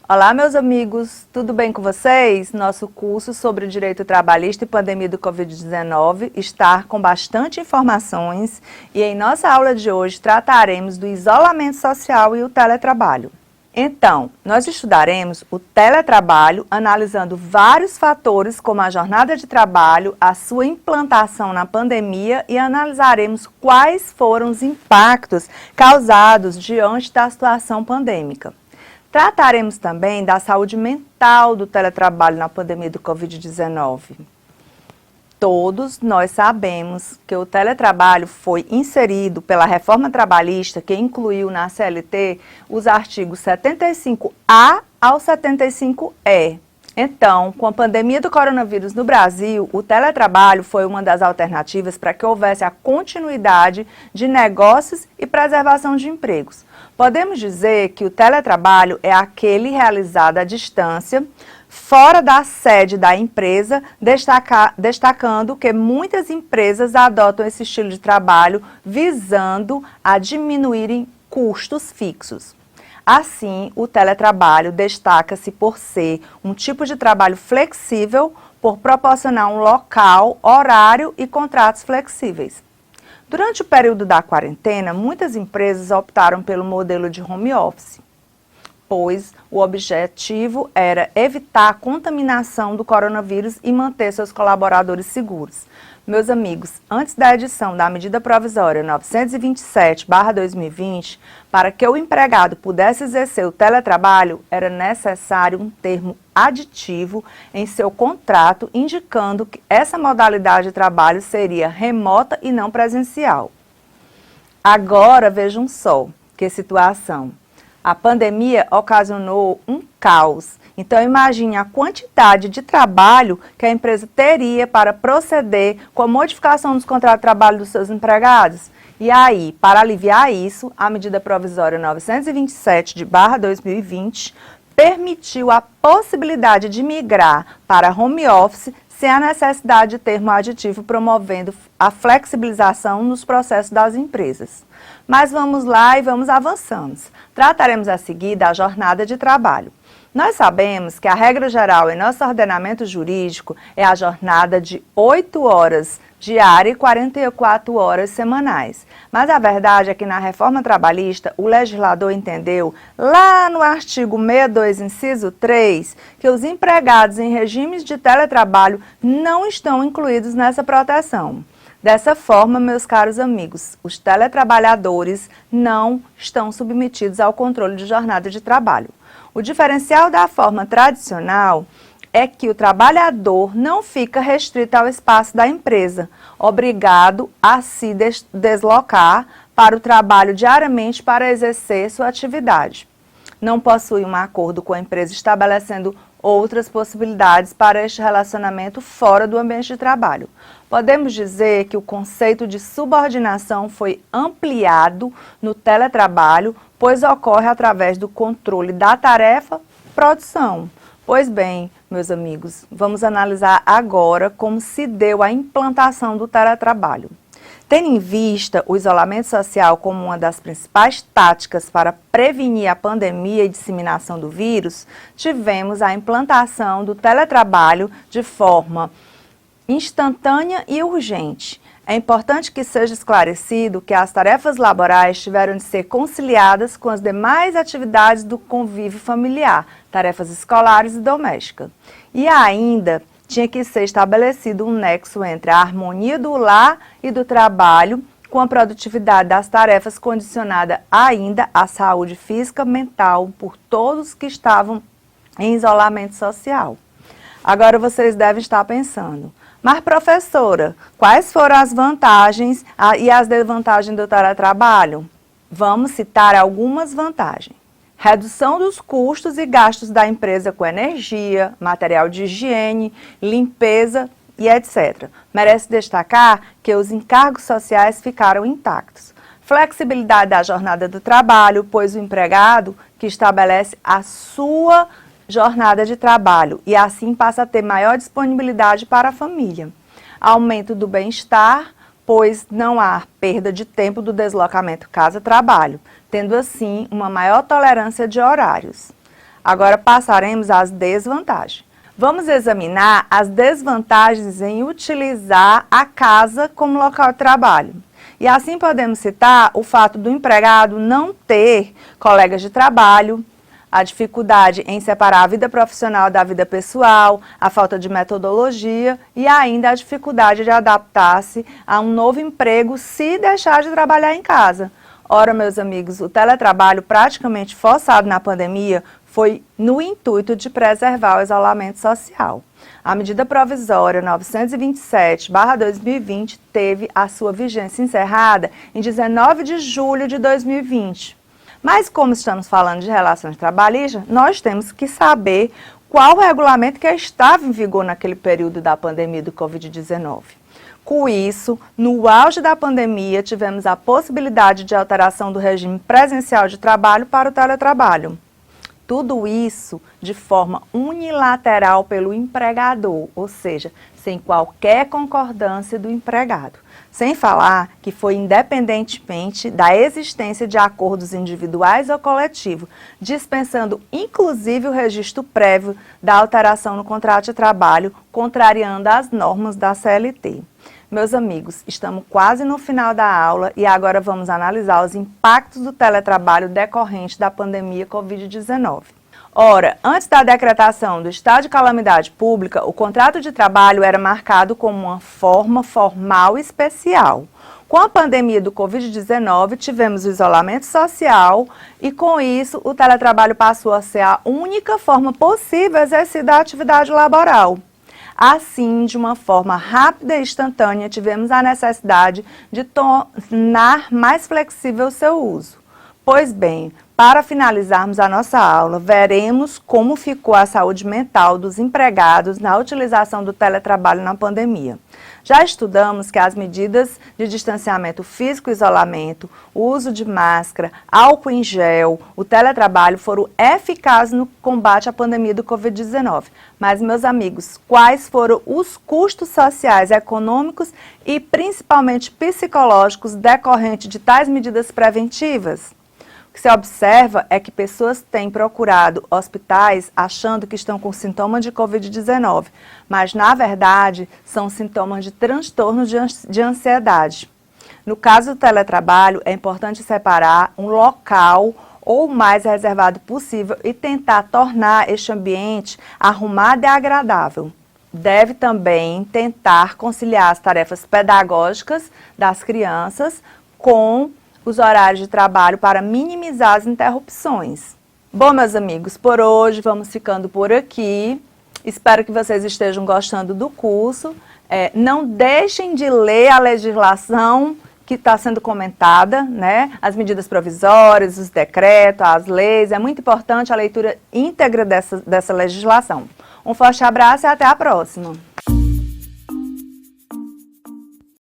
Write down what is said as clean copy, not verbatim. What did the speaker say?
Olá, meus amigos, tudo bem com vocês? Nosso curso sobre direito trabalhista e pandemia do Covid-19 está com bastante informações e em nossa aula de hoje trataremos do isolamento social e o teletrabalho. Então, nós estudaremos o teletrabalho analisando vários fatores como a jornada de trabalho, a sua implantação na pandemia e analisaremos quais foram os impactos causados diante da situação pandêmica. Trataremos também da saúde mental do teletrabalho na pandemia do Covid-19. Todos nós sabemos que o teletrabalho foi inserido pela reforma trabalhista que incluiu na CLT os artigos 75A ao 75E. Então, com a pandemia do coronavírus no Brasil, o teletrabalho foi uma das alternativas para que houvesse a continuidade de negócios e preservação de empregos. Podemos dizer que o teletrabalho é aquele realizado à distância, fora da sede da empresa, destacando que muitas empresas adotam esse estilo de trabalho visando a diminuírem custos fixos. Assim, o teletrabalho destaca-se por ser um tipo de trabalho flexível, por proporcionar um local, horário e contratos flexíveis. Durante o período da quarentena, muitas empresas optaram pelo modelo de home office, pois o objetivo era evitar a contaminação do coronavírus e manter seus colaboradores seguros. Meus amigos, antes da edição da medida provisória 927/2020, para que o empregado pudesse exercer o teletrabalho, era necessário um termo aditivo em seu contrato, indicando que essa modalidade de trabalho seria remota e não presencial. Agora vejam só que situação. A pandemia ocasionou um caos. Então, imagine a quantidade de trabalho que a empresa teria para proceder com a modificação dos contratos de trabalho dos seus empregados. E aí, para aliviar isso, a medida provisória 927/2020 permitiu a possibilidade de migrar para home office sem a necessidade de termo aditivo, promovendo a flexibilização nos processos das empresas. Mas vamos lá e vamos avançando. Trataremos a seguir da jornada de trabalho. Nós sabemos que a regra geral em nosso ordenamento jurídico é a jornada de 8 horas diária e 44 horas semanais. Mas a verdade é que na reforma trabalhista, o legislador entendeu, lá no artigo 62, inciso 3, que os empregados em regimes de teletrabalho não estão incluídos nessa proteção. Dessa forma, meus caros amigos, os teletrabalhadores não estão submetidos ao controle de jornada de trabalho. O diferencial da forma tradicional é que o trabalhador não fica restrito ao espaço da empresa, obrigado a se deslocar para o trabalho diariamente para exercer sua atividade. Não possui um acordo com a empresa estabelecendo outras possibilidades para este relacionamento fora do ambiente de trabalho. Podemos dizer que o conceito de subordinação foi ampliado no teletrabalho, pois ocorre através do controle da tarefa produção. Pois bem, meus amigos, vamos analisar agora como se deu a implantação do teletrabalho. Tendo em vista o isolamento social como uma das principais táticas para prevenir a pandemia e disseminação do vírus, tivemos a implantação do teletrabalho de forma instantânea e urgente. É importante que seja esclarecido que as tarefas laborais tiveram de ser conciliadas com as demais atividades do convívio familiar, tarefas escolares e domésticas. E ainda tinha que ser estabelecido um nexo entre a harmonia do lar e do trabalho, com a produtividade das tarefas condicionada ainda à saúde física e mental por todos que estavam em isolamento social. Agora vocês devem estar pensando, mas professora, quais foram as vantagens e as desvantagens do teletrabalho? Vamos citar algumas vantagens. Redução dos custos e gastos da empresa com energia, material de higiene, limpeza e etc. Merece destacar que os encargos sociais ficaram intactos. Flexibilidade da jornada do trabalho, pois o empregado que estabelece a sua jornada de trabalho e assim passa a ter maior disponibilidade para a família. Aumento do bem-estar, pois não há perda de tempo do deslocamento casa-trabalho, tendo assim uma maior tolerância de horários. Agora passaremos às desvantagens. Vamos examinar as desvantagens em utilizar a casa como local de trabalho. E assim podemos citar o fato do empregado não ter colegas de trabalho, a dificuldade em separar a vida profissional da vida pessoal, a falta de metodologia e ainda a dificuldade de adaptar-se a um novo emprego se deixar de trabalhar em casa. Ora, meus amigos, o teletrabalho praticamente forçado na pandemia foi no intuito de preservar o isolamento social. A medida provisória 927/2020 teve a sua vigência encerrada em 19 de julho de 2020. Mas como estamos falando de relações trabalhistas, nós temos que saber qual o regulamento que estava em vigor naquele período da pandemia do Covid-19. Com isso, no auge da pandemia, tivemos a possibilidade de alteração do regime presencial de trabalho para o teletrabalho. Tudo isso de forma unilateral pelo empregador, ou seja, sem qualquer concordância do empregado. Sem falar que foi independentemente da existência de acordos individuais ou coletivos, dispensando inclusive o registro prévio da alteração no contrato de trabalho, contrariando as normas da CLT. Meus amigos, estamos quase no final da aula e agora vamos analisar os impactos do teletrabalho decorrente da pandemia Covid-19. Ora, antes da decretação do estado de calamidade pública, o contrato de trabalho era marcado como uma forma formal e especial. Com a pandemia do Covid-19, tivemos o isolamento social e, com isso, o teletrabalho passou a ser a única forma possível exercida a atividade laboral. Assim, de uma forma rápida e instantânea, tivemos a necessidade de tornar mais flexível o seu uso. Pois bem, para finalizarmos a nossa aula, veremos como ficou a saúde mental dos empregados na utilização do teletrabalho na pandemia. Já estudamos que as medidas de distanciamento físico e isolamento, o uso de máscara, álcool em gel, o teletrabalho foram eficazes no combate à pandemia do Covid-19. Mas, meus amigos, quais foram os custos sociais, econômicos e principalmente psicológicos decorrentes de tais medidas preventivas? O que se observa é que pessoas têm procurado hospitais achando que estão com sintomas de Covid-19, mas na verdade são sintomas de transtorno de ansiedade. No caso do teletrabalho, é importante separar um local ou mais reservado possível e tentar tornar este ambiente arrumado e agradável. Deve também tentar conciliar as tarefas pedagógicas das crianças com os horários de trabalho para minimizar as interrupções. Bom, meus amigos, por hoje vamos ficando por aqui. Espero que vocês estejam gostando do curso. Não deixem de ler a legislação que está sendo comentada, né? As medidas provisórias, os decretos, as leis. É muito importante a leitura íntegra dessa legislação. Um forte abraço e até a próxima.